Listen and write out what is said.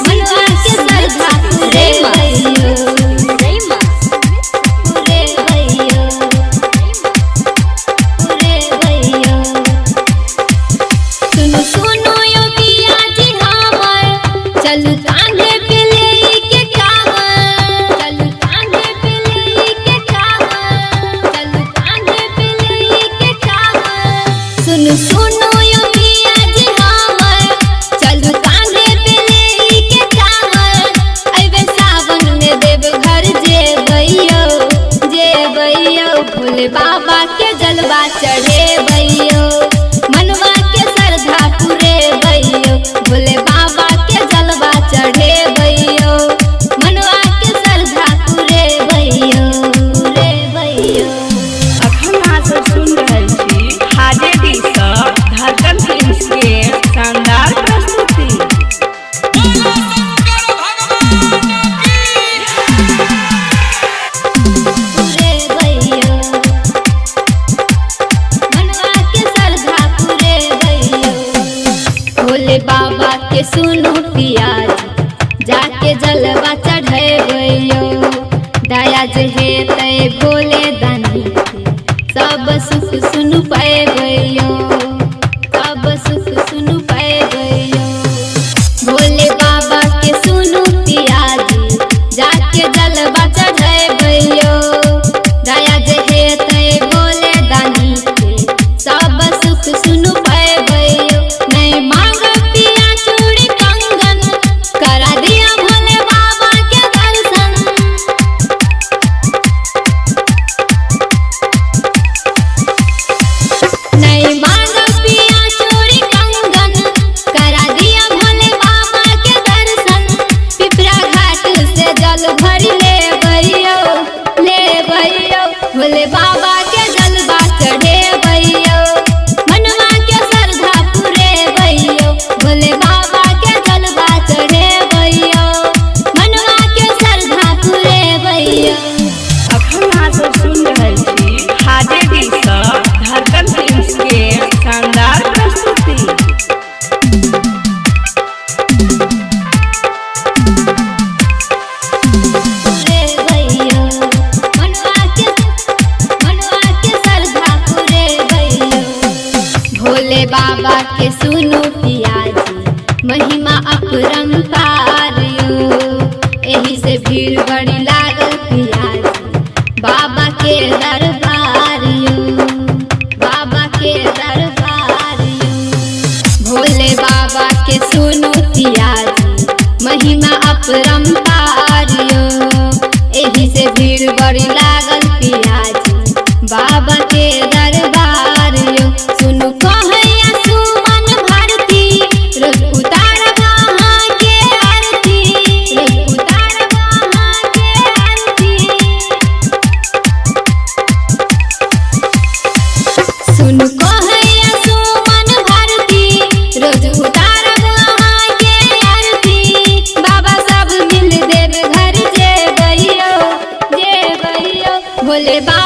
मनवा के श्रद्धा पूरे भइयो पूरे भइयो पूरे भइयो। सुनो सुनो यो पिया जी हमर चलू कांधे पे लेके कांवर चलू कांधे पे लेके कांवर चलू कांधे पे लेके कांवर। सुनो सुनो यो पिया जी हमर चलू कांधे पे लेके कांवर। अइबे सावन में देव घर जेबइयो भोले बाबा के जलवा चढ़े भइयो मनवा के श्रद्धा पूरे भइयो भोले बाबा के जलवा चढ़े भइयो मनवा के श्रद्धा पूरे भइयो पूरे भइयो। अखन अहाँ सब सुन रहल छी हाजेडी सँ धड़कन फिल्म्स के शानदार प्रस्तुति। पूरे भइयो मनवा के श्रद्धा पूरे भइयो भोले बाबा के सुनो पियाज जाके जलवा चढ़ैबइयो दया जे हेतै भोले दानी सब सुख सुन पैबइयो सब सुख सुन पैबइयो। भोले बाबा के सुनो पियाज जाके जलवा चढ़ैबइयो दया जे हेतै भोले दानी सब सुख सुन पैबइयो। नहीं मांग पिया चूड़ी कंगन करा दिया भोले बाबा के दर्शन। नहीं मांग पिया चूड़ी कंगन करा दिया भोले बाबा के दर्शन। पिपरा घाट से जल भर ले भइयो भोले बाबा के जलवा चढ़े भइयो मनवा के श्रद्धा पूरे भइयो भोले बाबा के जलवा चढ़े भइयो मनवा के श्रद्धा पूरे भइयो। अखन अहाँ सब सुन रहल छी हाजेडी सँ धड़कन फिल्म्स के शानदार प्रस्तुति। पूरे भइयो मनवा के श्रद्धा पूरे भइयो भोले बाबा के सुनो पियाजी महिमा अपरंपार यो एही से भीड़ बड़ी लागल पियाजी बाबा के दरबार यो बाबा के दरबार यो। भोले बाबा के सुनो पियाजी महिमा अपरंपार यो एही से भीड़ बड़ी लागल पियाजी बाबा के दरबार यो। सुनु कहैया सुमन भारती रोज उतारब अहाँ के आरती रोज उतारब अहाँ के आरती। सुनु कहैया सुमन भारती रोज उतारब अहाँ के आरती। बाबा सब मिल देव घर जेबइयो भोले बाबा